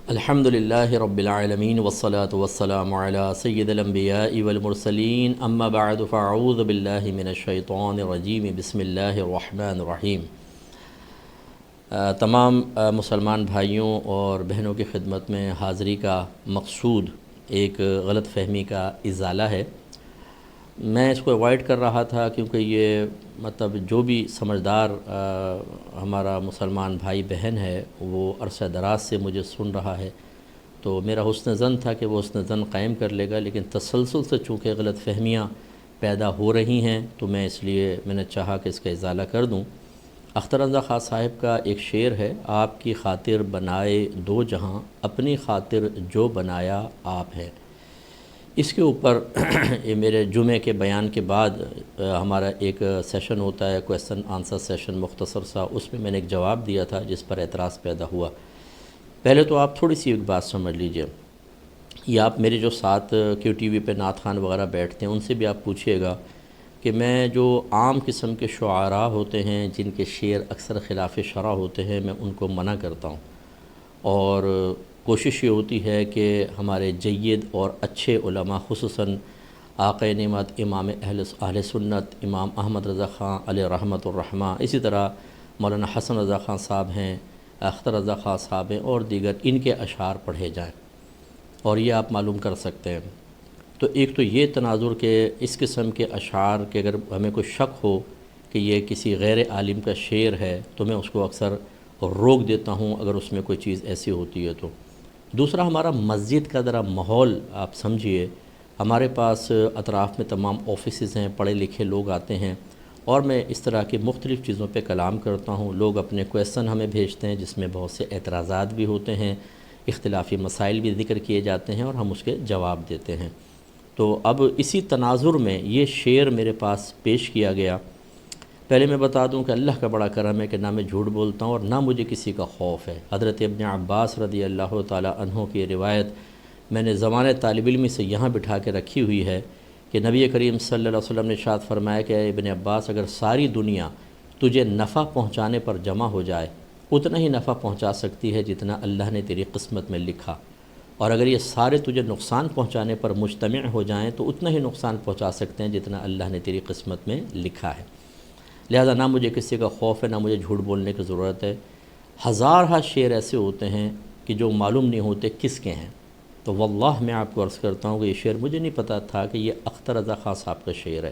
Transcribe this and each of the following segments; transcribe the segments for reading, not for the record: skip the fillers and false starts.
الحمد للہ رب العالمین والصلاة والسلام علی سید الانبیاء والمرسلین اما بعد فاعوذ باللہ من الشیطان الرجیم بسم اللہ الرحمن الرحیم۔ تمام مسلمان بھائیوں اور بہنوں کی خدمت میں حاضری کا مقصود ایک غلط فہمی کا ازالہ ہے۔ میں اس کو اوائڈ کر رہا تھا کیونکہ یہ جو بھی سمجھدار ہمارا مسلمان بھائی بہن ہے وہ عرصہ دراز سے مجھے سن رہا ہے، تو میرا حسن ظن تھا کہ وہ حسن ظن قائم کر لے گا، لیکن تسلسل سے چونکہ غلط فہمیاں پیدا ہو رہی ہیں تو میں نے چاہا کہ اس کا ازالہ کر دوں۔ اختر رضا خان صاحب کا ایک شعر ہے، آپ کی خاطر بنائے دو جہاں، اپنی خاطر جو بنایا آپ ہے۔ اس کے اوپر یہ میرے جمعے کے بیان کے بعد ہمارا ایک سیشن ہوتا ہے، کویسچن آنسر سیشن مختصر سا، اس میں نے ایک جواب دیا تھا جس پر اعتراض پیدا ہوا۔ پہلے تو آپ تھوڑی سی ایک بات سمجھ لیجئے، یا آپ میرے جو ساتھ کیو ٹی وی پہ نعت خوان وغیرہ بیٹھتے ہیں ان سے بھی آپ پوچھیے گا کہ میں جو عام قسم کے شعراء ہوتے ہیں جن کے شعر اکثر خلاف شرع ہوتے ہیں میں ان کو منع کرتا ہوں، اور کوشش یہ ہوتی ہے کہ ہمارے جید اور اچھے علماء خصوصاً آقا نعمت امام اہل سنت امام احمد رضا خان علیہ رحمۃ الرحمہ، اسی طرح مولانا حسن رضا خان صاحب ہیں، اختر رضا خان صاحب ہیں اور دیگر، ان کے اشعار پڑھے جائیں، اور یہ آپ معلوم کر سکتے ہیں۔ تو ایک تو یہ تناظر کہ اس قسم کے اشعار کے اگر ہمیں کوئی شک ہو کہ یہ کسی غیر عالم کا شعر ہے تو میں اس کو اکثر روک دیتا ہوں اگر اس میں کوئی چیز ایسی ہوتی ہے تو۔ دوسرا، ہمارا مسجد کا ذرا ماحول آپ سمجھیے، ہمارے پاس اطراف میں تمام آفیسز ہیں، پڑھے لکھے لوگ آتے ہیں، اور میں اس طرح کی مختلف چیزوں پہ کلام کرتا ہوں، لوگ اپنے کویسچن ہمیں بھیجتے ہیں جس میں بہت سے اعتراضات بھی ہوتے ہیں، اختلافی مسائل بھی ذکر کیے جاتے ہیں اور ہم اس کے جواب دیتے ہیں۔ تو اب اسی تناظر میں یہ شعر میرے پاس پیش کیا گیا۔ پہلے میں بتا دوں کہ اللہ کا بڑا کرم ہے کہ نہ میں جھوٹ بولتا ہوں اور نہ مجھے کسی کا خوف ہے۔ حضرت ابن عباس رضی اللہ تعالی عنہ کی روایت میں نے زمانہ طالب علمی سے یہاں بٹھا کے رکھی ہوئی ہے کہ نبی کریم صلی اللہ علیہ وسلم نے ارشاد فرمایا کہ اے ابن عباس، اگر ساری دنیا تجھے نفع پہنچانے پر جمع ہو جائے اتنا ہی نفع پہنچا سکتی ہے جتنا اللہ نے تیری قسمت میں لکھا، اور اگر یہ سارے تجھے نقصان پہنچانے پر مجتمع ہو جائیں تو اتنا ہی نقصان پہنچا سکتے ہیں جتنا اللہ نے تیری قسمت میں لکھا ہے۔ لہذا نہ مجھے کسی کا خوف ہے، نہ مجھے جھوٹ بولنے کی ضرورت ہے۔ ہزارہ شعر ایسے ہوتے ہیں کہ جو معلوم نہیں ہوتے کس کے ہیں، تو واللہ میں آپ کو عرض کرتا ہوں کہ یہ شعر مجھے نہیں پتہ تھا کہ یہ اختر رضا خان صاحب کا شعر ہے۔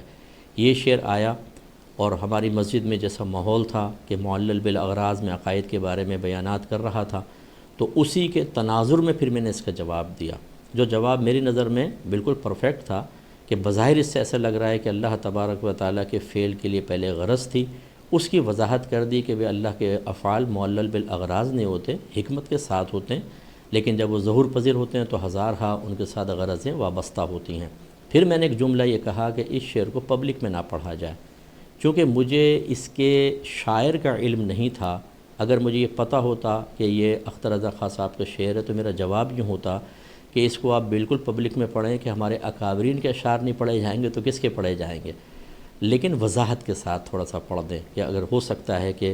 یہ شعر آیا اور ہماری مسجد میں جیسا ماحول تھا کہ معلل بالاغراض میں عقائد کے بارے میں بیانات کر رہا تھا، تو اسی کے تناظر میں پھر میں نے اس کا جواب دیا، جو جواب میری نظر میں بالکل پرفیکٹ تھا کہ بظاہر اس سے ایسا لگ رہا ہے کہ اللہ تبارک و تعالیٰ کے فعل کے لیے پہلے غرض تھی، اس کی وضاحت کر دی کہ وہ اللہ کے افعال معلل بالاغراض نہیں ہوتے، حکمت کے ساتھ ہوتے ہیں، لیکن جب وہ ظہور پذیر ہوتے ہیں تو ہزارہا ان کے ساتھ غرضیں وابستہ ہوتی ہیں۔ پھر میں نے ایک جملہ یہ کہا کہ اس شعر کو پبلک میں نہ پڑھا جائے، چونکہ مجھے اس کے شاعر کا علم نہیں تھا۔ اگر مجھے یہ پتہ ہوتا کہ یہ اختر رضا خان صاحب کا شعر ہے تو میرا جواب یوں ہوتا کہ اس کو آپ بالکل پبلک میں پڑھیں کہ ہمارے اکابرین کے اشعار نہیں پڑھے جائیں گے تو کس کے پڑھے جائیں گے، لیکن وضاحت کے ساتھ تھوڑا سا پڑھ دیں کہ اگر ہو سکتا ہے کہ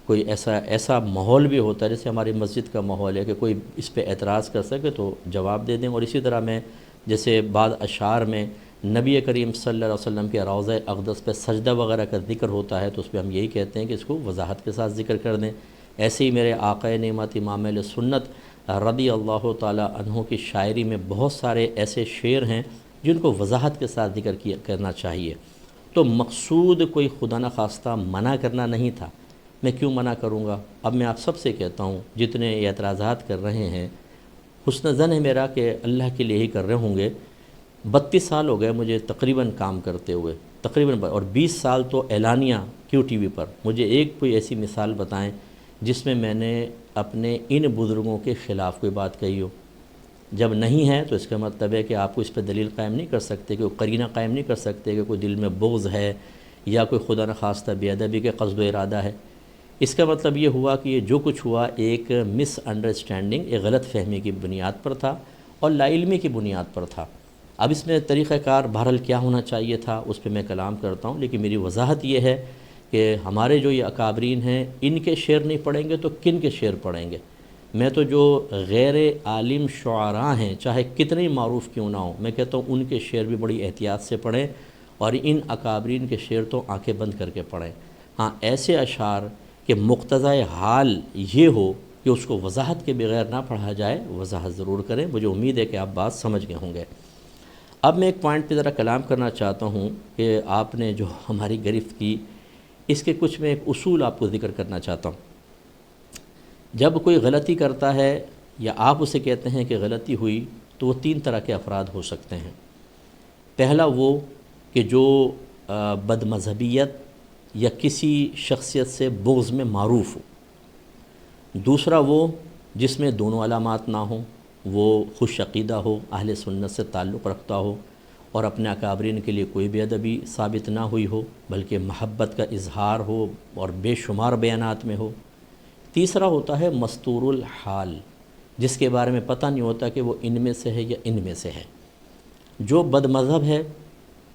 کوئی ایسا ماحول بھی ہوتا ہے جیسے ہماری مسجد کا ماحول ہے کہ کوئی اس پہ اعتراض کر سکے تو جواب دے دیں۔ اور اسی طرح میں جیسے بعض اشعار میں نبی کریم صلی اللہ علیہ وسلم کے روضہ اقدس پہ سجدہ وغیرہ کا ذکر ہوتا ہے تو اس پہ ہم یہی کہتے ہیں کہ اس کو وضاحت کے ساتھ ذکر کر دیں۔ ایسے ہی میرے آقا نعمت امام اہل سنت رضی اللہ تعالی عنہ کی شاعری میں بہت سارے ایسے شعر ہیں جن کو وضاحت کے ساتھ ذکر کرنا چاہیے۔ تو مقصود کوئی خدا نخواستہ منع کرنا نہیں تھا، میں کیوں منع کروں گا؟ اب میں آپ سب سے کہتا ہوں جتنے اعتراضات کر رہے ہیں، حسن ظن ہے میرا کہ اللہ کے لیے ہی کر رہے ہوں گے۔ 32 سال ہو گئے مجھے تقریباً کام کرتے ہوئے، اور 20 سال تو اعلانیہ کیو ٹی وی پر۔ مجھے ایک کوئی ایسی مثال بتائیں جس میں نے اپنے ان بزرگوں کے خلاف کوئی بات کہی ہو۔ جب نہیں ہے تو اس کا مطلب ہے کہ آپ کو اس پہ دلیل قائم نہیں کر سکتے، کہ قرینہ قائم نہیں کر سکتے کہ کوئی دل میں بغض ہے یا کوئی خدا نخواستہ بے ادبی کے قصد و ارادہ ہے۔ اس کا مطلب یہ ہوا کہ یہ جو کچھ ہوا ایک مس انڈرسٹینڈنگ، ایک غلط فہمی کی بنیاد پر تھا اور لا علمی کی بنیاد پر تھا۔ اب اس میں طریقہ کار بہرحال کیا ہونا چاہیے تھا اس پہ میں کلام کرتا ہوں، لیکن میری وضاحت یہ ہے کہ ہمارے جو یہ اکابرین ہیں ان کے شعر نہیں پڑھیں گے تو کن کے شعر پڑھیں گے؟ میں تو جو غیر عالم شعراء ہیں چاہے کتنے ہی معروف کیوں نہ ہوں، میں کہتا ہوں ان کے شعر بھی بڑی احتیاط سے پڑھیں، اور ان اکابرین کے شعر تو آنکھیں بند کر کے پڑھیں۔ ہاں ایسے اشعار کہ مقتضۂ حال یہ ہو کہ اس کو وضاحت کے بغیر نہ پڑھا جائے، وضاحت ضرور کریں۔ مجھے امید ہے کہ آپ بات سمجھ گئے ہوں گے۔ اب میں ایک پوائنٹ پہ ذرا کلام کرنا چاہتا ہوں کہ آپ نے جو ہماری گرفت کی، اس کے کچھ میں ایک اصول آپ کو ذکر کرنا چاہتا ہوں۔ جب کوئی غلطی کرتا ہے یا آپ اسے کہتے ہیں کہ غلطی ہوئی، تو وہ تین طرح کے افراد ہو سکتے ہیں۔ پہلا وہ کہ جو بد مذہبیت یا کسی شخصیت سے بغض میں معروف ہو۔ دوسرا وہ جس میں دونوں علامات نہ ہوں، وہ خوش عقیدہ ہو، اہل سنت سے تعلق رکھتا ہو، اور اپنے اکابرین کے لیے کوئی بے ادبی ثابت نہ ہوئی ہو بلکہ محبت کا اظہار ہو اور بے شمار بیانات میں ہو۔ تیسرا ہوتا ہے مستور الحال، جس کے بارے میں پتہ نہیں ہوتا کہ وہ ان میں سے ہے یا ان میں سے ہے۔ جو بد مذہب ہے،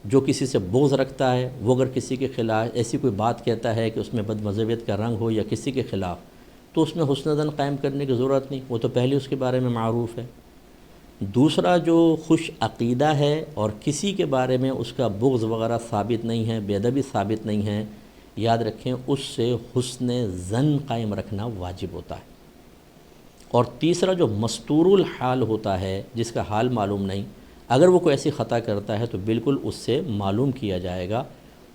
جو کسی سے بغض رکھتا ہے، وہ اگر کسی کے خلاف ایسی کوئی بات کہتا ہے کہ اس میں بد مذہبیت کا رنگ ہو یا کسی کے خلاف، تو اس میں حسن ظن قائم کرنے کی ضرورت نہیں، وہ تو پہلے اس کے بارے میں معروف ہے۔ دوسرا جو خوش عقیدہ ہے اور کسی کے بارے میں اس کا بغض وغیرہ ثابت نہیں ہے، بے ادبی ثابت نہیں ہے، یاد رکھیں اس سے حسن ظن قائم رکھنا واجب ہوتا ہے۔ اور تیسرا جو مستور الحال ہوتا ہے، جس کا حال معلوم نہیں، اگر وہ کوئی ایسی خطا کرتا ہے تو بالکل اس سے معلوم کیا جائے گا،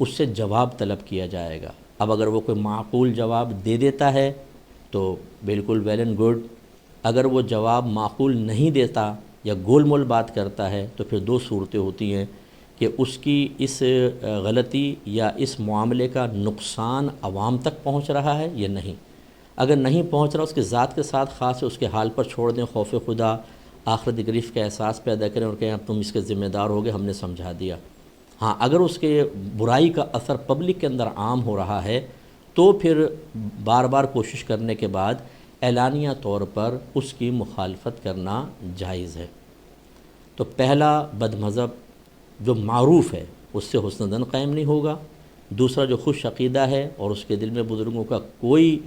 اس سے جواب طلب کیا جائے گا۔ اب اگر وہ کوئی معقول جواب دے دیتا ہے تو بالکل ویل اینڈ گڈ، اگر وہ جواب معقول نہیں دیتا یا گول مول بات کرتا ہے تو پھر دو صورتیں ہوتی ہیں کہ اس کی اس غلطی یا اس معاملے کا نقصان عوام تک پہنچ رہا ہے یا نہیں۔ اگر نہیں پہنچ رہا، اس کے ذات کے ساتھ خاص ہے، اس کے حال پر چھوڑ دیں، خوف خدا، آخرت گریف کا احساس پیدا کریں اور کہیں اب تم اس کے ذمہ دار ہو گئے، ہم نے سمجھا دیا۔ ہاں اگر اس کے برائی کا اثر پبلک کے اندر عام ہو رہا ہے تو پھر بار بار کوشش کرنے کے بعد اعلانیہ طور پر اس کی مخالفت کرنا جائز ہے۔ تو پہلا بد مذہب جو معروف ہے اس سے حسن ظن قائم نہیں ہوگا۔ دوسرا جو خوش عقیدہ ہے اور اس کے دل میں بزرگوں کا کوئی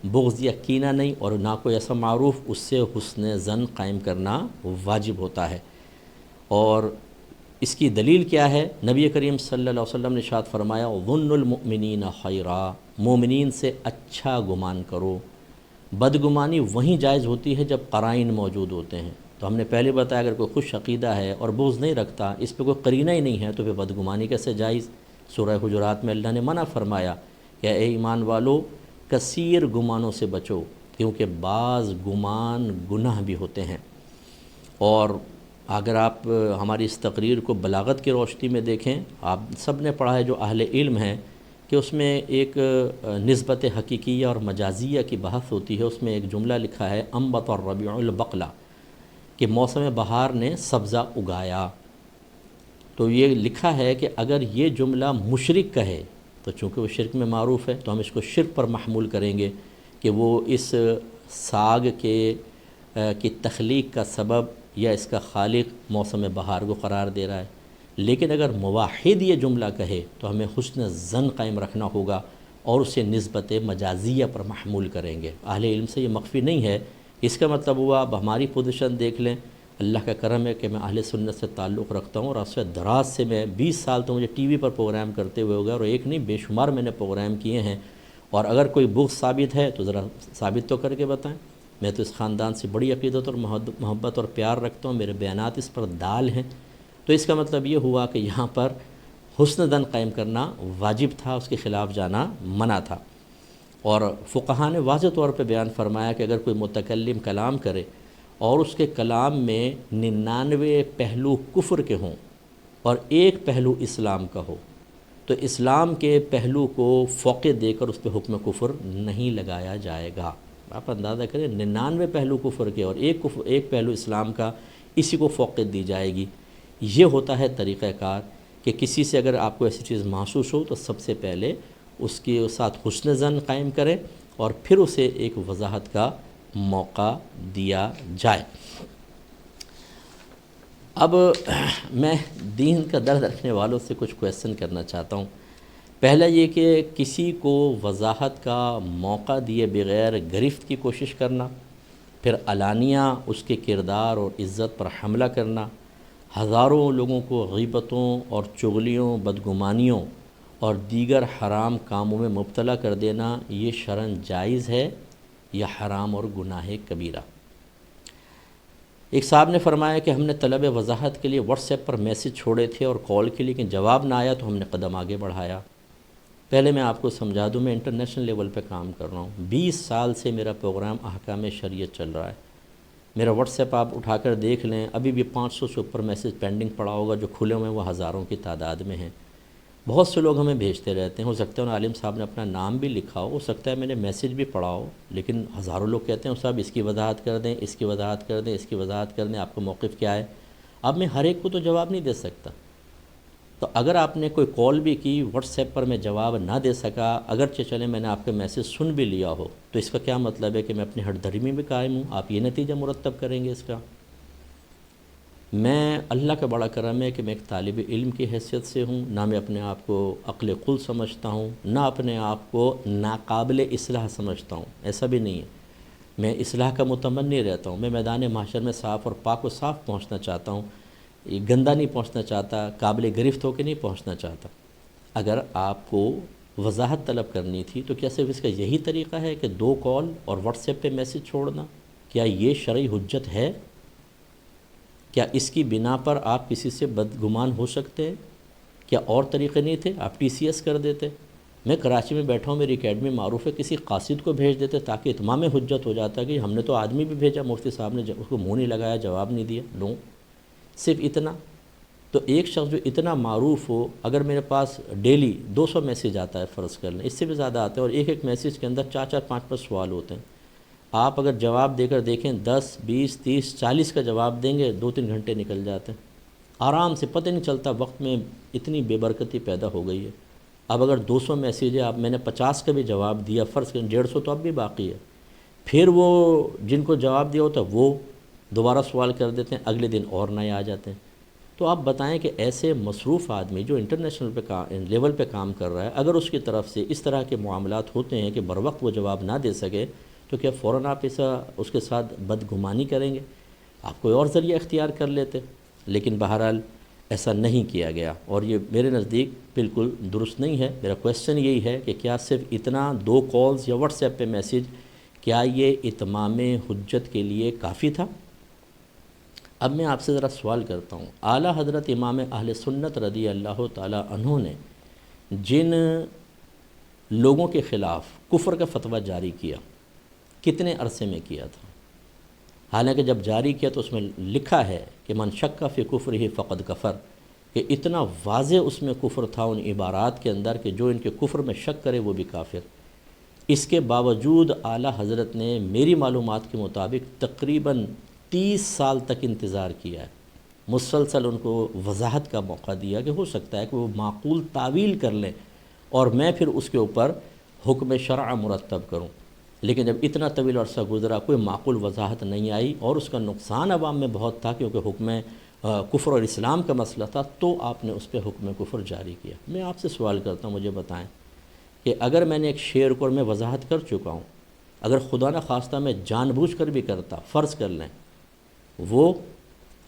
بغض یا کینہ نہیں اور نہ کوئی ایسا معروف، اس سے حسن ظن قائم کرنا واجب ہوتا ہے۔ اور اس کی دلیل کیا ہے؟ نبی کریم صلی اللہ علیہ وسلم نے ارشاد فرمایا ظن المؤمنین خیرا، مومنین سے اچھا گمان کرو۔ بدگمانی وہیں جائز ہوتی ہے جب قرائن موجود ہوتے ہیں۔ تو ہم نے پہلے بتایا اگر کوئی خوش عقیدہ ہے اور بغض نہیں رکھتا، اس پہ کوئی قرینہ ہی نہیں ہے، تو پھر بدگمانی کیسے جائز؟ سورہ حجرات میں اللہ نے منع فرمایا کہ اے ایمان والو کثیر گمانوں سے بچو، کیونکہ بعض گمان گناہ بھی ہوتے ہیں۔ اور اگر آپ ہماری اس تقریر کو بلاغت کی روشنی میں دیکھیں، آپ سب نے پڑھا ہے جو اہل علم ہیں، کہ اس میں ایک نسبت حقیقیہ اور مجازیہ کی بحث ہوتی ہے۔ اس میں ایک جملہ لکھا ہے انبت الربیع البقلہ، کہ موسم بہار نے سبزہ اگایا۔ تو یہ لکھا ہے کہ اگر یہ جملہ مشرک کہے تو چونکہ وہ شرک میں معروف ہے تو ہم اس کو شرک پر محمول کریں گے کہ وہ اس ساگ کی تخلیق کا سبب یا اس کا خالق موسم بہار کو قرار دے رہا ہے۔ لیکن اگر موحد یہ جملہ کہے تو ہمیں حسن ظن قائم رکھنا ہوگا اور اسے نسبت مجازیہ پر محمول کریں گے۔ اہل علم سے یہ مخفی نہیں ہے۔ اس کا مطلب ہوا اب ہماری پوزیشن دیکھ لیں، اللہ کا کرم ہے کہ میں اہل سنت سے تعلق رکھتا ہوں، اور عرصہ دراز سے میں 20 سال تو مجھے ٹی وی پر پروگرام کرتے ہوئے ہو گیا، اور ایک نہیں بے شمار میں نے پروگرام کیے ہیں۔ اور اگر کوئی بغض ثابت ہے تو ذرا ثابت تو کر کے بتائیں۔ میں تو اس خاندان سے بڑی عقیدت اور محبت اور پیار رکھتا ہوں، میرے بیانات اس پر دال ہیں۔ تو اس کا مطلب یہ ہوا کہ یہاں پر حسن ظن قائم کرنا واجب تھا، اس کے خلاف جانا منع تھا۔ اور فقہاء نے واضح طور پہ بیان فرمایا کہ اگر کوئی متکلم کلام کرے اور اس کے کلام میں 99 پہلو کفر کے ہوں اور ایک پہلو اسلام کا ہو، تو اسلام کے پہلو کو فوقیت دے کر اس پہ حکم کفر نہیں لگایا جائے گا۔ آپ اندازہ کریں 99 پہلو کفر کے اور ایک پہلو اسلام کا، اسی کو فوقیت دی جائے گی۔ یہ ہوتا ہے طریقہ کار کہ کسی سے اگر آپ کو ایسی چیز محسوس ہو تو سب سے پہلے اس کے ساتھ حسن ظن قائم کریں اور پھر اسے ایک وضاحت کا موقع دیا جائے۔ اب میں دین کا درد رکھنے والوں سے کچھ کویسچن کرنا چاہتا ہوں۔ پہلا یہ کہ کسی کو وضاحت کا موقع دیے بغیر گرفت کی کوشش کرنا، پھر علانیہ اس کے کردار اور عزت پر حملہ کرنا، ہزاروں لوگوں کو غیبتوں اور چغلیوں، بدگمانیوں اور دیگر حرام کاموں میں مبتلا کر دینا، یہ شرعاً جائز ہے یا حرام اور گناہ کبیرہ؟ ایک صاحب نے فرمایا کہ ہم نے طلب وضاحت کے لیے واٹس ایپ پر میسج چھوڑے تھے اور کال کے لیے، لیکن جواب نہ آیا تو ہم نے قدم آگے بڑھایا۔ پہلے میں آپ کو سمجھا دوں، میں انٹرنیشنل لیول پہ کام کر رہا ہوں، 20 سال سے میرا پروگرام احکام شریعت چل رہا ہے۔ میرا واٹس ایپ آپ اٹھا کر دیکھ لیں، ابھی بھی 500 سے اوپر میسج پینڈنگ پڑا ہوگا، جو کھلے ہوئے ہیں وہ ہزاروں کی تعداد میں ہیں۔ بہت سے لوگ ہمیں بھیجتے رہتے ہیں، ہو سکتا ہے ان عالم صاحب نے اپنا نام بھی لکھا ہو سکتا ہے میں نے میسج بھی پڑھا ہو، لیکن ہزاروں لوگ کہتے ہیں صاحب اس کی وضاحت کر دیں، اس کی وضاحت کر دیں، اس کی وضاحت کر دیں، آپ کا موقف کیا ہے؟ اب میں ہر ایک کو تو جواب نہیں دے سکتا، تو اگر آپ نے کوئی کال بھی کی، واٹس ایپ پر میں جواب نہ دے سکا، اگرچہ چلیں میں نے آپ کا میسج سن بھی لیا ہو، تو اس کا کیا مطلب ہے کہ میں اپنی ہٹ دھرمی میں قائم ہوں؟ آپ یہ نتیجہ مرتب کریں گے اس کا؟ میں اللہ کا بڑا کرم ہے کہ میں ایک طالب علم کی حیثیت سے ہوں، نہ میں اپنے آپ کو عقل قل سمجھتا ہوں، نہ اپنے آپ کو ناقابل اصلاح سمجھتا ہوں، ایسا بھی نہیں ہے۔ میں اصلاح کا متمنی رہتا ہوں، میں میدان محشر میں صاف اور پاک و صاف پہنچنا چاہتا ہوں، یہ گندہ نہیں پہنچنا چاہتا، قابل گرفت ہو کے نہیں پہنچنا چاہتا۔ اگر آپ کو وضاحت طلب کرنی تھی تو کیا صرف اس کا یہی طریقہ ہے کہ 2 کال اور واٹس ایپ پہ میسج چھوڑنا؟ کیا یہ شرعی حجت ہے؟ کیا اس کی بنا پر آپ کسی سے بدگمان ہو سکتے ہیں؟ کیا اور طریقے نہیں تھے؟ آپ ٹی سی ایس کر دیتے۔ میں کراچی میں بیٹھا ہوں، میری اکیڈمی معروف ہے، کسی قاصد کو بھیج دیتے تاکہ اتمام حجت ہو جاتا کہ ہم نے تو آدمی بھی بھیجا، مفتی صاحب نے اس کو منہ نہیں لگایا، جواب نہیں دیا، نو، صرف اتنا۔ تو ایک شخص جو اتنا معروف ہو، اگر میرے پاس ڈیلی 200 میسج آتا ہے فرض کر لیں، اس سے بھی زیادہ آتا ہے، اور ایک میسج کے اندر 4 5 سوال ہوتے ہیں، آپ اگر جواب دے کر دیکھیں 10 20 30 40 کا جواب دیں گے، 2 3 گھنٹے نکل جاتے ہیں آرام سے، پتہ نہیں چلتا وقت میں اتنی بے برکتی پیدا ہو گئی ہے۔ اب اگر 200 میسیج ہے، اب میں نے 50 کا بھی جواب دیا، فرض کریں 150 تو اب بھی باقی ہے، پھر وہ جن کو جواب دیا ہوتا ہے وہ دوبارہ سوال کر دیتے ہیں، اگلے دن اور نئے آ جاتے ہیں۔ تو آپ بتائیں کہ ایسے مصروف آدمی جو انٹرنیشنل لیول پہ کام کر رہا ہے، اگر اس کی طرف سے اس طرح کے معاملات ہوتے ہیں کہ بر وقت وہ جواب نہ دے سکے، تو کیا فوراً آپ اس کے ساتھ بدگمانی کریں گے؟ آپ کوئی اور ذریعہ اختیار کر لیتے، لیکن بہرحال ایسا نہیں کیا گیا، اور یہ میرے نزدیک بالکل درست نہیں ہے۔ میرا کویسچن یہی ہے کہ کیا صرف اتنا 2 کالز یا واٹس ایپ پہ میسج، کیا یہ اتمام حجت کے لیے کافی تھا؟ اب میں آپ سے ذرا سوال کرتا ہوں، اعلیٰ حضرت امام اہل سنت رضی اللہ تعالی عنہ نے جن لوگوں کے خلاف کفر کا فتویٰ جاری کیا، کتنے عرصے میں کیا تھا؟ حالانکہ جب جاری کیا تو اس میں لکھا ہے کہ من شک فی کفرہ فقد کفر، کہ اتنا واضح اس میں کفر تھا ان عبارات کے اندر کہ جو ان کے کفر میں شک کرے وہ بھی کافر۔ اس کے باوجود اعلیٰ حضرت نے میری معلومات کے مطابق تقریباً 30 سال تک انتظار کیا ہے، مسلسل ان کو وضاحت کا موقع دیا کہ ہو سکتا ہے کہ وہ معقول تعویل کر لیں اور میں پھر اس کے اوپر حکم شرع مرتب کروں، لیکن جب اتنا طویل عرصہ گزرا کوئی معقول وضاحت نہیں آئی، اور اس کا نقصان عوام میں بہت تھا کیونکہ حکم کفر اور اسلام کا مسئلہ تھا، تو آپ نے اس پہ حکم کفر جاری کیا۔ میں آپ سے سوال کرتا ہوں، مجھے بتائیں کہ اگر میں نے ایک شعر کو میں وضاحت کر چکا ہوں، اگر خدا نہ خواستہ میں جان بوجھ کر بھی کرتا، فرض کر لیں وہ،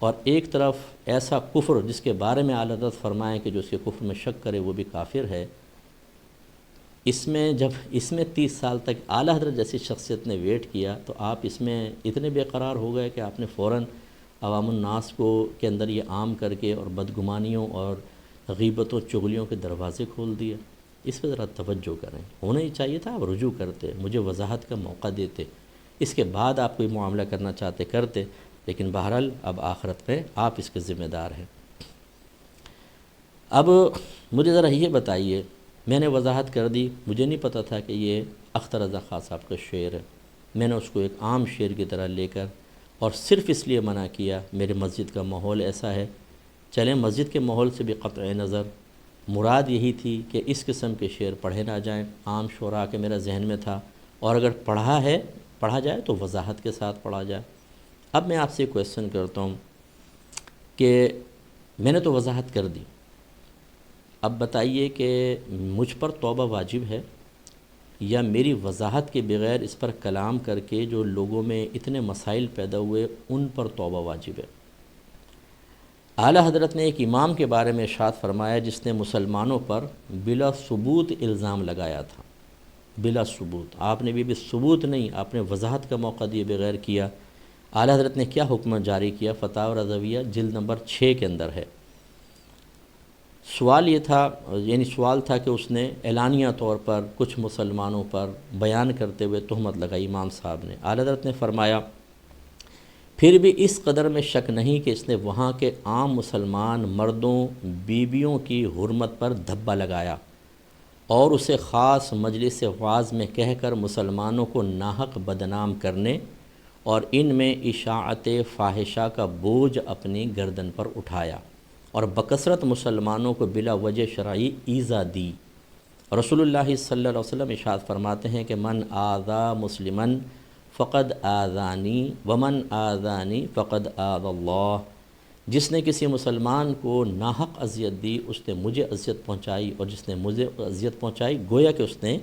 اور ایک طرف ایسا کفر جس کے بارے میں اعلیٰ حضرت فرمائیں کہ جو اس کے کفر میں شک کرے وہ بھی کافر ہے، اس میں 30 سال تک اعلیٰ حضرت جیسی شخصیت نے ویٹ کیا، تو آپ اس میں اتنے بے قرار ہو گئے کہ آپ نے فوراً عوام الناس کے اندر یہ عام کر کے اور بدگمانیوں اور غیبتوں چغلیوں کے دروازے کھول دیے۔ اس پہ ذرا توجہ کریں، ہونا ہی چاہیے تھا، آپ رجوع کرتے، مجھے وضاحت کا موقع دیتے، اس کے بعد آپ کوئی معاملہ کرنا چاہتے کرتے، لیکن بہرحال اب آخرت میں آپ اس کے ذمہ دار ہیں۔ اب مجھے ذرا یہ بتائیے، میں نے وضاحت کر دی، مجھے نہیں پتہ تھا کہ یہ اختر رضا خان صاحب کا شعر ہے، میں نے اس کو ایک عام شعر کی طرح لے کر اور صرف اس لیے منع کیا میرے مسجد کا ماحول ایسا ہے۔ چلیں مسجد کے ماحول سے بھی قطع نظر، مراد یہی تھی کہ اس قسم کے شعر پڑھے نہ جائیں، عام شعراء کے میرا ذہن میں تھا، اور اگر پڑھا جائے تو وضاحت کے ساتھ پڑھا جائے۔ اب میں آپ سے کویسچن کرتا ہوں کہ میں نے تو وضاحت کر دی، اب بتائیے کہ مجھ پر توبہ واجب ہے؟ یا میری وضاحت کے بغیر اس پر کلام کر کے جو لوگوں میں اتنے مسائل پیدا ہوئے ان پر توبہ واجب ہے۔ اعلیٰ حضرت نے ایک امام کے بارے میں ارشاد فرمایا جس نے مسلمانوں پر بلا ثبوت الزام لگایا تھا، بلا ثبوت، آپ نے بھی ثبوت نہیں، آپ نے وضاحت کا موقع دیے بغیر کیا۔ اعلیٰ حضرت نے کیا حکم جاری کیا؟ فتاوی رضویہ جلد نمبر 6 کے اندر ہے۔ سوال یہ تھا، یعنی سوال تھا کہ اس نے اعلانیہ طور پر کچھ مسلمانوں پر بیان کرتے ہوئے تہمت لگائی امام صاحب نے۔ اعلیٰ حضرت نے فرمایا پھر بھی اس قدر میں شک نہیں کہ اس نے وہاں کے عام مسلمان مردوں بیویوں کی حرمت پر دھبا لگایا اور اسے خاص مجلس وعظ میں کہہ کر مسلمانوں کو ناحق بدنام کرنے اور ان میں اشاعت فاحشہ کا بوجھ اپنی گردن پر اٹھایا اور بکثرت مسلمانوں کو بلا وجہ شرعی ایذا دی۔ رسول اللہ صلی اللہ علیہ وسلم ارشاد فرماتے ہیں کہ من آذا مسلمن فقد آذانی ومن آذانی فقد آذى اللہ، جس نے کسی مسلمان کو ناحق اذیت دی اس نے مجھے اذیت پہنچائی، اور جس نے مجھے اذیت پہنچائی گویا کہ اس نے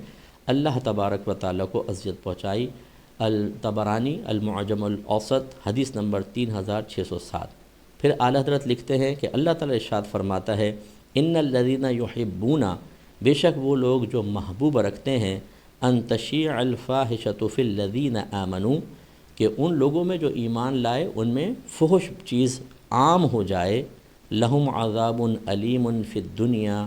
اللہ تبارک و تعالیٰ کو اذیت پہنچائی۔ الطبرانی المعجم الاوسط حدیث نمبر 3607۔ پھر اعلیٰ حضرت لکھتے ہیں کہ اللہ تعالیٰ ارشاد فرماتا ہے ان الذین یحبون، بے شک وہ لوگ جو محبوب رکھتے ہیں، ان تشیع الفاحشۃ فی الذین آمنوا، کہ ان لوگوں میں جو ایمان لائے ان میں فحش چیز عام ہو جائے، لہم عذاب علیم فی الدنیا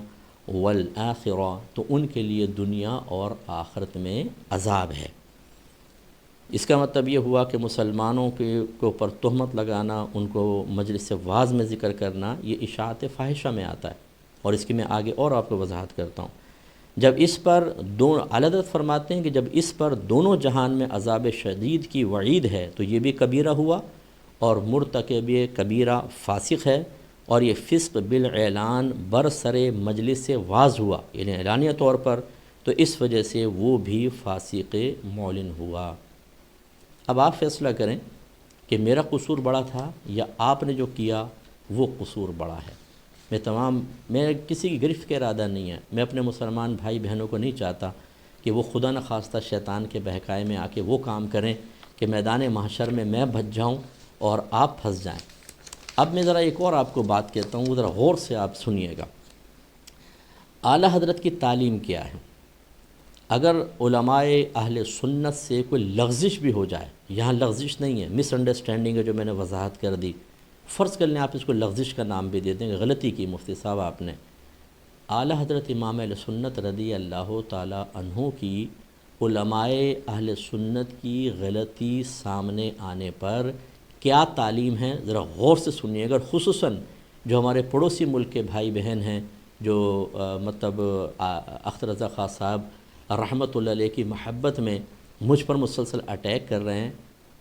والآخرہ، تو ان کے لیے دنیا اور آخرت میں عذاب ہے۔ اس کا مطلب یہ ہوا کہ مسلمانوں کے اوپر تہمت لگانا، ان کو مجلس وعظ میں ذکر کرنا، یہ اشاعت فاحشہ میں آتا ہے، اور اس کی میں آگے اور آپ کو وضاحت کرتا ہوں۔ جب اس پر اعلیٰ حضرت فرماتے ہیں کہ جب اس پر دونوں جہان میں عذاب شدید کی وعید ہے تو یہ بھی کبیرہ ہوا، اور مرتکب کبیرہ فاسق ہے، اور یہ فسق بالاعلان برسر مجلس وعظ ہوا، یعنی اعلانیہ طور پر، تو اس وجہ سے وہ بھی فاسق معلن ہوا۔ اب آپ فیصلہ کریں کہ میرا قصور بڑا تھا یا آپ نے جو کیا وہ قصور بڑا ہے۔ میں کسی کی گرفت کا ارادہ نہیں ہے، میں اپنے مسلمان بھائی بہنوں کو نہیں چاہتا کہ وہ خدا نخواستہ شیطان کے بہکائے میں آ کے وہ کام کریں کہ میدان محشر میں بھج جاؤں اور آپ پھنس جائیں۔ اب میں ذرا ایک اور آپ کو بات کہتا ہوں، ذرا غور سے آپ سنیے گا۔ اعلیٰ حضرت کی تعلیم کیا ہے؟ اگر علماء اہل سنت سے کوئی لغزش بھی ہو جائے، یہاں لغزش نہیں ہے، مس انڈرسٹینڈنگ ہے جو میں نے وضاحت کر دی، فرض کر لیں آپ اس کو لغزش کا نام بھی دے دیں کہ غلطی کی مفتی صاحب آپ نے، اعلیٰ حضرت امام اہل سنت رضی اللہ تعالی عنہ کی علماء اہل سنت کی غلطی سامنے آنے پر کیا تعلیم ہے، ذرا غور سے سنیے گا۔ خصوصاً جو ہمارے پڑوسی ملک کے بھائی بہن ہیں جو مطلب اختر رضا خان صاحب رحمۃ اللہ علیہ کی محبت میں مجھ پر مسلسل اٹیک کر رہے ہیں،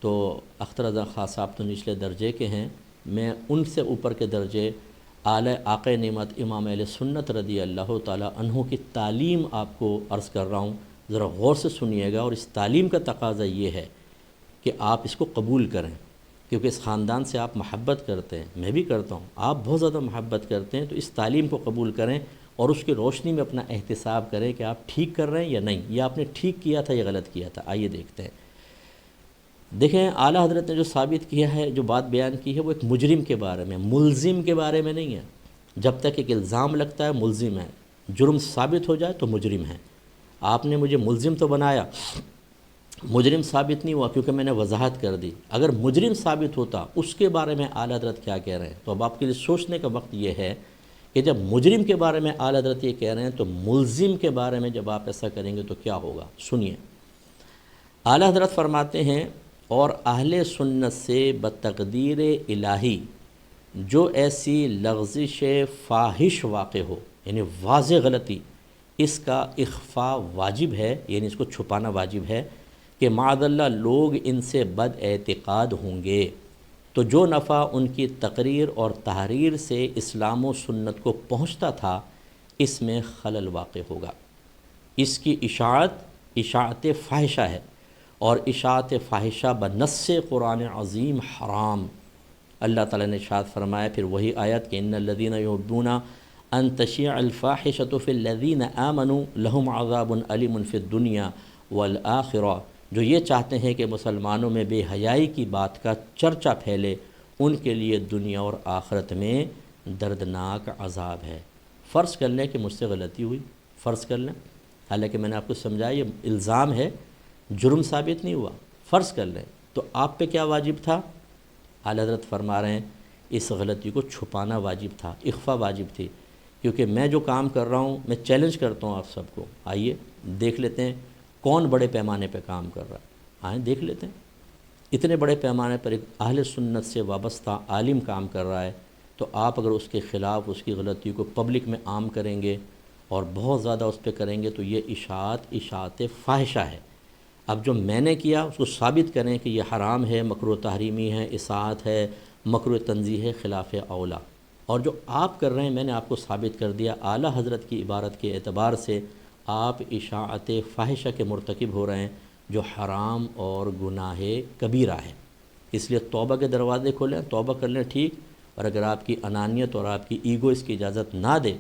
تو اختر رضا خان صاحب تو نچلے درجے کے ہیں، میں ان سے اوپر کے درجے اعلی آقا نعمت امام اہل سنت رضی اللہ تعالی عنہ کی تعلیم آپ کو عرض کر رہا ہوں، ذرا غور سے سنیے گا۔ اور اس تعلیم کا تقاضا یہ ہے کہ آپ اس کو قبول کریں، کیونکہ اس خاندان سے آپ محبت کرتے ہیں، میں بھی کرتا ہوں، آپ بہت زیادہ محبت کرتے ہیں، تو اس تعلیم کو قبول کریں اور اس کی روشنی میں اپنا احتساب کریں کہ آپ ٹھیک کر رہے ہیں یا نہیں، یا آپ نے ٹھیک کیا تھا یا غلط کیا تھا۔ آئیے دیکھتے ہیں۔ دیکھیں اعلیٰ حضرت نے جو ثابت کیا ہے، جو بات بیان کی ہے، وہ ایک مجرم کے بارے میں، ملزم کے بارے میں نہیں ہے۔ جب تک ایک الزام لگتا ہے ملزم ہے، جرم ثابت ہو جائے تو مجرم ہے۔ آپ نے مجھے ملزم تو بنایا، مجرم ثابت نہیں ہوا کیونکہ میں نے وضاحت کر دی۔ اگر مجرم ثابت ہوتا اس کے بارے میں اعلیٰ حضرت کیا کہہ رہے ہیں، تو اب آپ کے لیے سوچنے کا وقت یہ ہے کہ جب مجرم کے بارے میں اعلیٰ حضرت یہ کہہ رہے ہیں تو ملزم کے بارے میں جب آپ ایسا کریں گے تو کیا ہوگا، سنیے۔ اعلیٰ حضرت فرماتے ہیں اور اہل سنت سے بتقدیر الہی جو ایسی لغزش فاحش واقع ہو، یعنی واضح غلطی، اس کا اخفاء واجب ہے، یعنی اس کو چھپانا واجب ہے کہ معاذ اللہ لوگ ان سے بد اعتقاد ہوں گے، تو جو نفع ان کی تقریر اور تحریر سے اسلام و سنت کو پہنچتا تھا اس میں خلل واقع ہوگا۔ اس کی اشاعت فاحشہ ہے، اور اشاعت فاحشہ بنص قرآن عظیم حرام۔ اللہ تعالیٰ نے ارشاد فرمایا پھر وہی آیت کہ ان الذین یحبون ان تشیع الفاحشۃ فی الذین آمنوا لہم عذاب علیم فی الدنیا والآخرہ، جو یہ چاہتے ہیں کہ مسلمانوں میں بے حیائی کی بات کا چرچا پھیلے، ان کے لیے دنیا اور آخرت میں دردناک عذاب ہے۔ فرض کر لیں کہ مجھ سے غلطی ہوئی، فرض کر لیں، حالانکہ میں نے آپ کو سمجھایا یہ الزام ہے، جرم ثابت نہیں ہوا، فرض کر لیں، تو آپ پہ کیا واجب تھا؟ اعلیٰ حضرت فرما رہے ہیں اس غلطی کو چھپانا واجب تھا، اخفا واجب تھی، کیونکہ میں جو کام کر رہا ہوں، میں چیلنج کرتا ہوں آپ سب کو، آئیے دیکھ لیتے ہیں کون بڑے پیمانے پہ کام کر رہا ہے، آئیں دیکھ لیتے ہیں۔ اتنے بڑے پیمانے پر ایک اہل سنت سے وابستہ عالم کام کر رہا ہے، تو آپ اگر اس کے خلاف اس کی غلطی کو پبلک میں عام کریں گے اور بہت زیادہ اس پہ کریں گے تو یہ اشاعت فاحشہ ہے۔ اب جو میں نے کیا اس کو ثابت کریں کہ یہ حرام ہے، مکروہ تحریمی ہے، اصاعت ہے، مکروہ تنزیہ ہے، خلاف اولا، اور جو آپ کر رہے ہیں میں نے آپ کو ثابت کر دیا، اعلیٰ حضرت کی عبارت کے اعتبار سے آپ اشاعت فاحشہ کے مرتکب ہو رہے ہیں، جو حرام اور گناہ کبیرہ ہے۔ اس لیے توبہ کے دروازے کھولیں، توبہ کر لیں، ٹھیک، اور اگر آپ کی انانیت اور آپ کی ایگو اس کی اجازت نہ دے،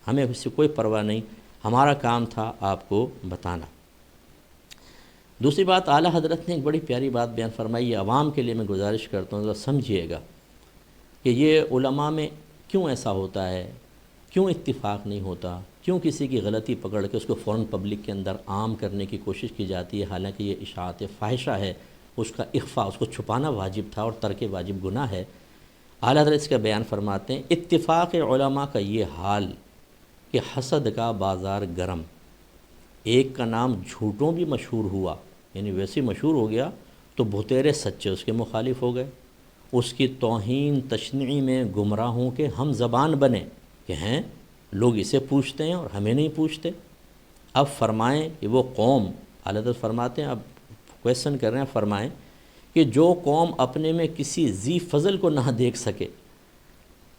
ہمیں اس سے کوئی پرواہ نہیں، ہمارا کام تھا آپ کو بتانا۔ دوسری بات، اعلیٰ حضرت نے ایک بڑی پیاری بات بیان فرمائی، یہ عوام کے لیے میں گزارش کرتا ہوں ذرا سمجھیے گا کہ یہ علماء میں کیوں ایسا ہوتا ہے، کیوں اتفاق نہیں ہوتا، کیوں کسی کی غلطی پکڑ کے اس کو فوراً پبلک کے اندر عام کرنے کی کوشش کی جاتی ہے، حالانکہ یہ اشاعت فاحشہ ہے، اس کا اخفا، اس کو چھپانا واجب تھا اور ترک واجب گناہ ہے۔ اعلیٰ حضرت اس کا بیان فرماتے ہیں، اتفاق علماء کا یہ حال کہ حسد کا بازار گرم، ایک کا نام جھوٹوں بھی مشہور ہوا، یعنی ویسے مشہور ہو گیا تو بھتیرے سچے اس کے مخالف ہو گئے، اس کی توہین تشنیع میں گمراہوں کے ہم زبان بنے کہ ہیں لوگ اسے پوچھتے ہیں اور ہمیں نہیں پوچھتے۔ اب فرمائیں کہ وہ قوم، اعلیٰ حضرت فرماتے ہیں، اب کویسچن کر رہے ہیں، فرمائیں کہ جو قوم اپنے میں کسی ذی فضل کو نہ دیکھ سکے،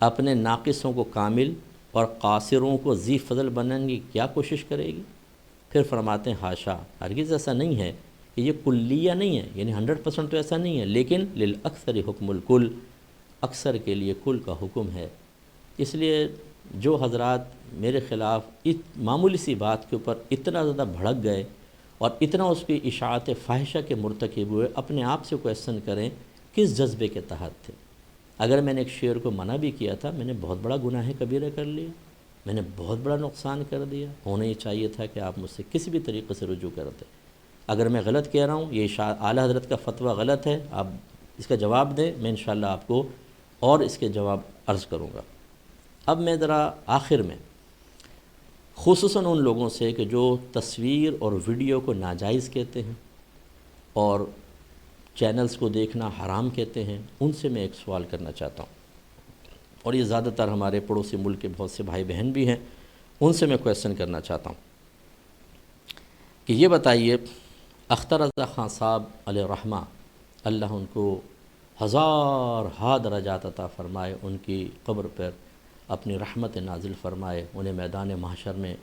اپنے ناقصوں کو کامل اور قاصروں کو ذی فضل بنانے کی کیا کوشش کرے گی؟ پھر فرماتے ہیں حاشا، ہرگز ایسا نہیں ہے کہ یہ کلیہ نہیں ہے، یعنی 100% تو ایسا نہیں ہے، لیکن للاکثر حکم الکل، اکثر کے لیے کل کا حکم ہے۔ اس لیے جو حضرات میرے خلاف معمولی سی بات کے اوپر اتنا زیادہ بھڑک گئے اور اتنا اس کی اشاعت فاحشہ کے مرتکب ہوئے، اپنے آپ سے کویسچن کریں کس جذبے کے تحت تھے۔ اگر میں نے ایک شعر کو منع بھی کیا تھا، میں نے بہت بڑا گناہ کبیرہ کر لیا، میں نے بہت بڑا نقصان کر دیا، ہونا یہ چاہیے تھا کہ آپ مجھ سے کسی بھی طریقے سے رجوع کرتے۔ اگر میں غلط کہہ رہا ہوں، یہ اعلیٰ حضرت کا فتویٰ غلط ہے، آپ اس کا جواب دیں، میں انشاءاللہ آپ کو اور اس کے جواب عرض کروں گا۔ اب میں ذرا آخر میں خصوصاً ان لوگوں سے کہ جو تصویر اور ویڈیو کو ناجائز کہتے ہیں اور چینلز کو دیکھنا حرام کہتے ہیں، ان سے میں ایک سوال کرنا چاہتا ہوں، اور یہ زیادہ تر ہمارے پڑوسی ملک کے بہت سے بھائی بہن بھی ہیں، ان سے میں کویسچن کرنا چاہتا ہوں کہ یہ بتائیے، اختر رضا خان صاحب علیہ الرحمہ، اللہ ان کو ہزار ہا درجات عطا فرمائے، ان کی قبر پر اپنی رحمت نازل فرمائے، انہیں میدان محشر میں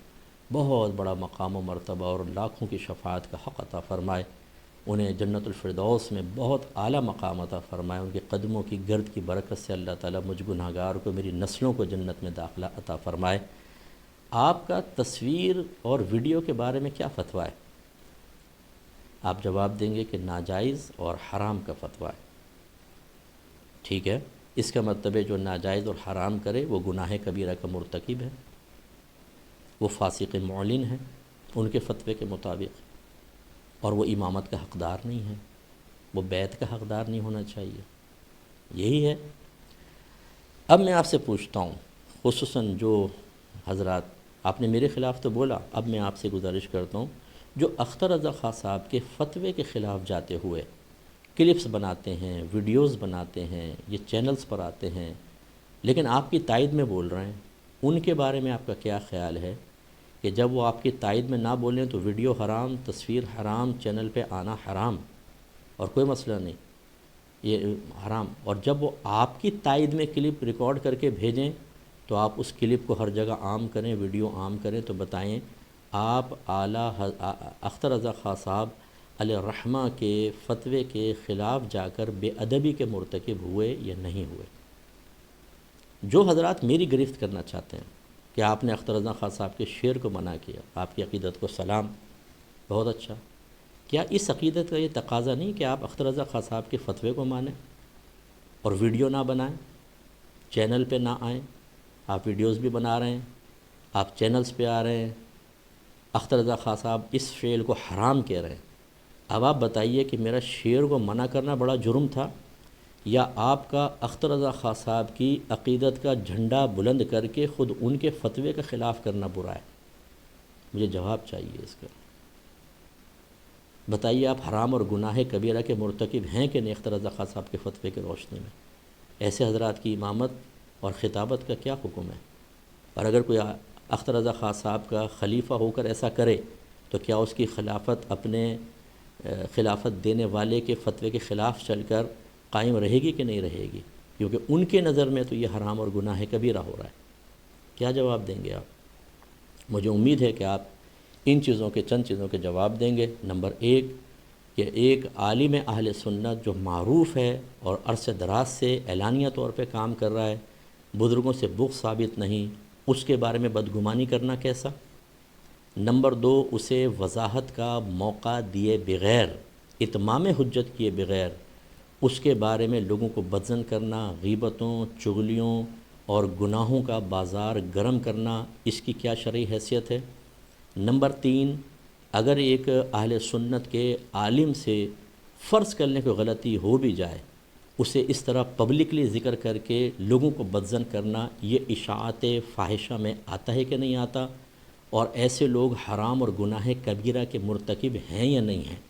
بہت بڑا مقام و مرتبہ اور لاکھوں کی شفاعت کا حق عطا فرمائے، انہیں جنت الفردوس میں بہت اعلیٰ مقام عطا فرمائے، ان کے قدموں کی گرد کی برکت سے اللہ تعالیٰ مجھ گناہگار کو، میری نسلوں کو جنت میں داخلہ عطا فرمائے۔ آپ کا تصویر اور ویڈیو کے بارے میں کیا فتویٰ ہے؟ آپ جواب دیں گے کہ ناجائز اور حرام کا فتویٰ ہے، ٹھیک ہے، اس کا مطلب ہے جو ناجائز اور حرام کرے وہ گناہ کبیرہ کا مرتکب ہے، وہ فاسق معلن ہے ان کے فتوے کے مطابق، اور وہ امامت کا حقدار نہیں ہے، وہ بیعت کا حقدار نہیں ہونا چاہیے، یہی ہے۔ اب میں آپ سے پوچھتا ہوں، خصوصاً جو حضرات، آپ نے میرے خلاف تو بولا، اب میں آپ سے گزارش کرتا ہوں، جو اختر رضا خان صاحب کے فتوے کے خلاف جاتے ہوئے کلپس بناتے ہیں، ویڈیوز بناتے ہیں، یہ چینلز پر آتے ہیں، لیکن آپ کی تائید میں بول رہے ہیں، ان کے بارے میں آپ کا کیا خیال ہے کہ جب وہ آپ کی تائید میں نہ بولیں تو ویڈیو حرام، تصویر حرام، چینل پہ آنا حرام اور کوئی مسئلہ نہیں، یہ حرام، اور جب وہ آپ کی تائید میں کلپ ریکارڈ کر کے بھیجیں تو آپ اس کلپ کو ہر جگہ عام کریں، ویڈیو عام کریں، تو بتائیں آپ اعلیٰ اختر رضا خان صاحب علیہ الرحمہ کے فتوے کے خلاف جا کر بے ادبی کے مرتکب ہوئے یا نہیں ہوئے؟ جو حضرات میری گرفت کرنا چاہتے ہیں کہ آپ نے اختر رضا خان صاحب کے شعر کو منع کیا، آپ کی عقیدت کو سلام، بہت اچھا۔ کیا اس عقیدت کا یہ تقاضا نہیں کہ آپ اختر رضا خان صاحب کے فتوے کو مانیں اور ویڈیو نہ بنائیں، چینل پہ نہ آئیں؟ آپ ویڈیوز بھی بنا رہے ہیں، آپ چینلز پہ آ رہے ہیں، اختر رضا خان صاحب اس فعل کو حرام کہہ رہے ہیں۔ اب آپ بتائیے کہ میرا شعر کو منع کرنا بڑا جرم تھا، یا آپ کا اختر رضا خان صاحب کی عقیدت کا جھنڈا بلند کر کے خود ان کے فتوے کے خلاف کرنا برا ہے؟ مجھے جواب چاہیے اس کا۔ بتائیے آپ حرام اور گناہ کبیرہ کے مرتکب ہیں کہ نہیں اختر رضا خان صاحب کے فتوے کی روشنی میں؟ ایسے حضرات کی امامت اور خطابت کا کیا حکم ہے؟ اور اگر کوئی اختر رضا خان صاحب کا خلیفہ ہو کر ایسا کرے تو کیا اس کی خلافت اپنے خلافت دینے والے کے فتوے کے خلاف چل کر قائم رہے گی کہ نہیں رہے گی؟ کیونکہ ان کے نظر میں تو یہ حرام اور گناہ کبیرہ ہو رہا ہے۔ کیا جواب دیں گے آپ؟ مجھے امید ہے کہ آپ ان چیزوں کے چند چیزوں کے جواب دیں گے۔ نمبر ایک، کہ ایک عالم اہل سنت جو معروف ہے اور عرصہ دراز سے اعلانیہ طور پہ کام کر رہا ہے، بزرگوں سے بغض ثابت نہیں، اس کے بارے میں بدگمانی کرنا کیسا؟ نمبر دو، اسے وضاحت کا موقع دیے بغیر، اتمام حجت کیے بغیر اس کے بارے میں لوگوں کو بدظن کرنا، غیبتوں، چغلیوں اور گناہوں کا بازار گرم کرنا، اس کی کیا شرعی حیثیت ہے؟ نمبر تین، اگر ایک اہل سنت کے عالم سے فرض کرنے کو غلطی ہو بھی جائے، اسے اس طرح پبلکلی ذکر کر کے لوگوں کو بدظن کرنا، یہ اشاعت فاحشہ میں آتا ہے کہ نہیں آتا؟ اور ایسے لوگ حرام اور گناہ کبیرہ کے مرتکب ہیں یا نہیں ہیں؟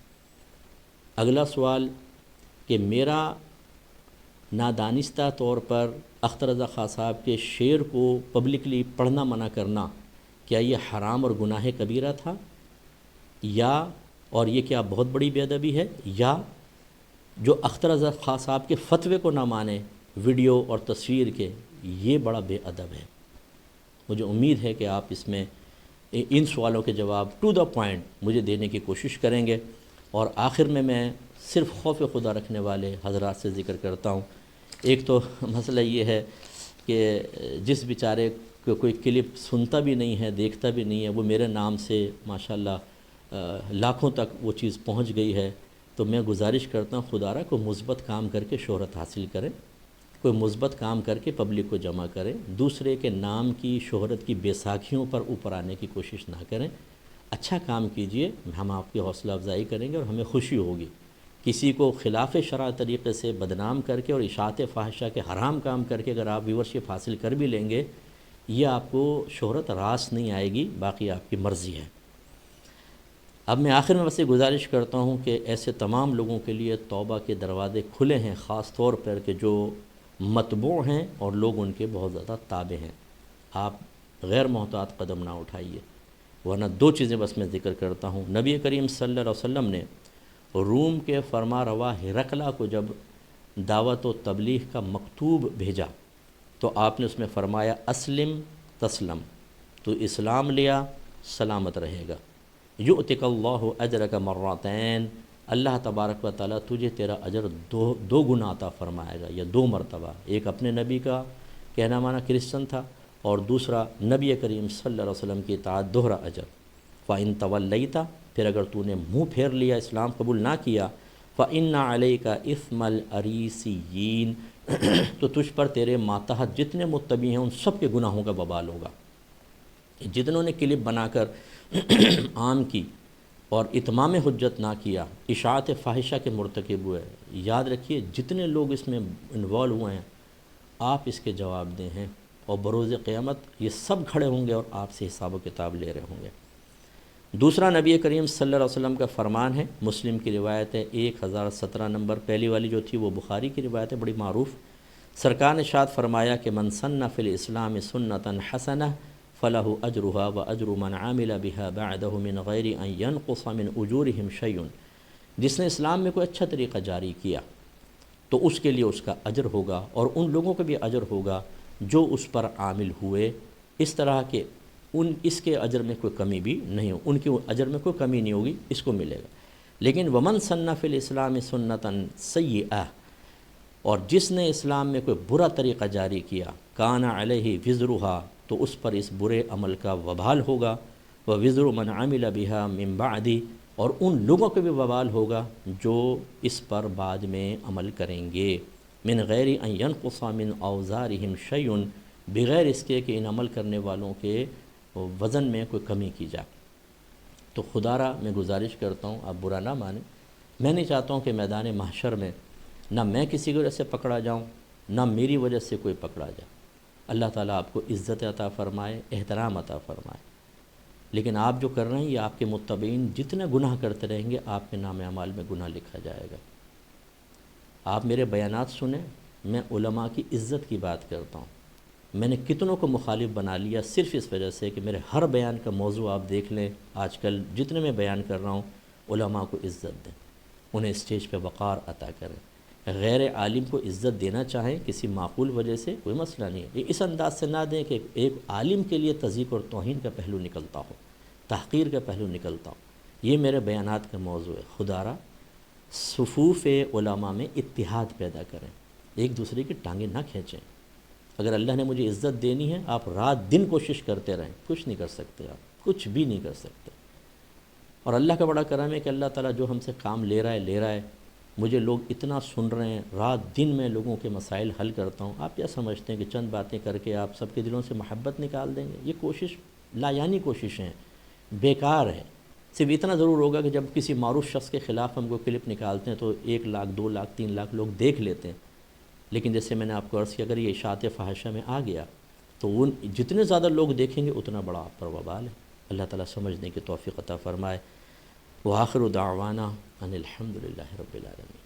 اگلا سوال، کہ میرا نادانستہ طور پر اختر رضا خان صاحب کے شعر کو پبلکلی پڑھنا منع کرنا، کیا یہ حرام اور گناہ کبیرہ تھا؟ یا اور یہ کیا بہت بڑی بے ادبی ہے؟ یا جو اختر رضا خان صاحب کے فتوے کو نہ مانے ویڈیو اور تصویر کے، یہ بڑا بے ادب ہے؟ مجھے امید ہے کہ آپ اس میں ان سوالوں کے جواب ٹو دا پوائنٹ مجھے دینے کی کوشش کریں گے۔ اور آخر میں صرف خوف خدا رکھنے والے حضرات سے ذکر کرتا ہوں۔ ایک تو مسئلہ یہ ہے کہ جس بیچارے کو کوئی کلپ سنتا بھی نہیں ہے، دیکھتا بھی نہیں ہے، وہ میرے نام سے ماشاءاللہ لاکھوں تک وہ چیز پہنچ گئی ہے، تو میں گزارش کرتا ہوں خدا را کو مثبت کام کر کے شہرت حاصل کریں، کوئی مثبت کام کر کے پبلک کو جمع کریں، دوسرے کے نام کی شہرت کی بیساکھیوں پر اوپر آنے کی کوشش نہ کریں، اچھا کام کیجئے، ہم آپ کی حوصلہ افزائی کریں گے اور ہمیں خوشی ہوگی۔ کسی کو خلاف شرع طریقے سے بدنام کر کے اور اشاعت فاحشہ کے حرام کام کر کے اگر آپ ویورشپ حاصل کر بھی لیں گے، یہ آپ کو شہرت راس نہیں آئے گی، باقی آپ کی مرضی ہے۔ اب میں آخر میں بس یہ گزارش کرتا ہوں کہ ایسے تمام لوگوں کے لیے توبہ کے دروازے کھلے ہیں، خاص طور پر کہ جو متبوع ہیں اور لوگ ان کے بہت زیادہ تابع ہیں۔ آپ غیر محتاط قدم نہ اٹھائیے، ورنہ دو چیزیں بس میں ذکر کرتا ہوں۔ نبی کریم صلی اللہ علیہ وسلم نے روم کے فرما روا ہرقلہ کو جب دعوت و تبلیغ کا مکتوب بھیجا تو آپ نے اس میں فرمایا اسلم تسلم، تو اسلام لیا سلامت رہے گا، یؤتک اللہ اجرک مرتین، اللہ تبارک و تعالیٰ تجھے تیرا اجر دو گنا عطا فرمائے گا، یا دو مرتبہ، ایک اپنے نبی کا کہنا مانا کرسچن تھا، اور دوسرا نبی کریم صلی اللہ علیہ وسلم کی اطاعت، دوہرا اجر۔ فَإِن تَوَلَّيْتَ، پھر اگر تو نے منہ پھیر لیا، اسلام قبول نہ کیا، فَإِنَّ عَلَيْكَ إِثْمَ الْأَرِيسِيِّينَ، تو تجھ پر تیرے ماتحت جتنے متبی ہیں ان سب کے گناہوں کا وبال ہوگا۔ جتنوں نے کلپ بنا کر عام کی اور اتمام حجت نہ کیا، اشاعت فاحشہ کے مرتکب ہوئے، یاد رکھیے جتنے لوگ اس میں انوالو ہوئے ہیں، آپ اس کے جواب دیں ہیں، اور بروز قیامت یہ سب کھڑے ہوں گے اور آپ سے حساب و کتاب لے رہے ہوں گے۔ دوسرا نبی کریم صلی اللہ علیہ وسلم کا فرمان ہے، مسلم کی روایت ہے 1017 نمبر، پہلی والی جو تھی وہ بخاری کی روایت ہے، بڑی معروف۔ سرکار نے ارشاد فرمایا کہ من سن فی الاسلام سنتا حسنہ فلہ اجرھا واجر من عمل بها بعدہ من غیر ان ینقص من اجورہم شیء، جس نے اسلام میں کوئی اچھا طریقہ جاری کیا تو اس کے لیے اس کا اجر ہوگا، اور ان لوگوں کا بھی اجر ہوگا جو اس پر عامل ہوئے، اس طرح کہ اس کے اجر میں کوئی کمی بھی نہیں ہو، ان کے اجر میں کوئی کمی نہیں ہوگی، اس کو ملے گا۔ لیکن ومن سن فی الاسلام سنتا سیئہ، اور جس نے اسلام میں کوئی برا طریقہ جاری کیا، کان علیہ وزرھا، تو تو اس پر اس برے عمل کا وبال ہوگا، وَوِزْرُ مَنْ عَمِلَ بِهَا مِنْ بَعْدِ، اور ان لوگوں کے بھی وبال ہوگا جو اس پر بعد میں عمل کریں گے، من غیر ان ينقص من اوزارهم شیء، بغیر اس کے کہ ان عمل کرنے والوں کے وزن میں کوئی کمی کی جائے۔ تو خدا را میں گزارش کرتا ہوں، آپ برا نہ مانیں، میں نہیں چاہتا ہوں کہ میدان محشر میں نہ میں کسی کی وجہ سے پکڑا جاؤں، نہ میری وجہ سے کوئی پکڑا جائے۔ اللہ تعالیٰ آپ کو عزت عطا فرمائے، احترام عطا فرمائے، لیکن آپ جو کر رہے ہیں یہ آپ کے متبعین جتنے گناہ کرتے رہیں گے آپ کے نام اعمال میں گناہ لکھا جائے گا۔ آپ میرے بیانات سنیں، میں علماء کی عزت کی بات کرتا ہوں، میں نے کتنوں کو مخالف بنا لیا صرف اس وجہ سے کہ میرے ہر بیان کا موضوع آپ دیکھ لیں، آج کل جتنے میں بیان کر رہا ہوں علماء کو عزت دیں، انہیں اسٹیج پہ وقار عطا کریں، غیر عالم کو عزت دینا چاہیں کسی معقول وجہ سے کوئی مسئلہ نہیں ہے، اس انداز سے نہ دیں کہ ایک عالم کے لیے تضییق اور توہین کا پہلو نکلتا ہو، تحقیر کا پہلو نکلتا ہو۔ یہ میرے بیانات کا موضوع ہے، خدا را صفوف علماء میں اتحاد پیدا کریں، ایک دوسرے کی ٹانگیں نہ کھینچیں۔ اگر اللہ نے مجھے عزت دینی ہے آپ رات دن کوشش کرتے رہیں، کچھ نہیں کر سکتے، آپ کچھ بھی نہیں کر سکتے۔ اور اللہ کا بڑا کرم ہے کہ اللہ تعالیٰ جو ہم سے کام لے رہا ہے، مجھے لوگ اتنا سن رہے ہیں، رات دن میں لوگوں کے مسائل حل کرتا ہوں۔ آپ کیا سمجھتے ہیں کہ چند باتیں کر کے آپ سب کے دلوں سے محبت نکال دیں گے؟ یہ کوشش لایانی کوششیں ہیں، بیکار ہے۔ صرف اتنا ضرور ہوگا کہ جب کسی معروف شخص کے خلاف ہم کو کلپ نکالتے ہیں تو 1 لاکھ 2 لاکھ 3 لاکھ لوگ دیکھ لیتے ہیں، لیکن جیسے میں نے آپ کو عرض کیا اگر یہ اشاعت فاحشہ میں آ گیا تو ان جتنے زیادہ لوگ دیکھیں گے اتنا بڑا آپ پر وبال ہے۔ اللہ تعالیٰ سمجھنے کی توفیق عطا فرمائے۔ وآخر دعوانا ان الحمد للہ رب العالمین۔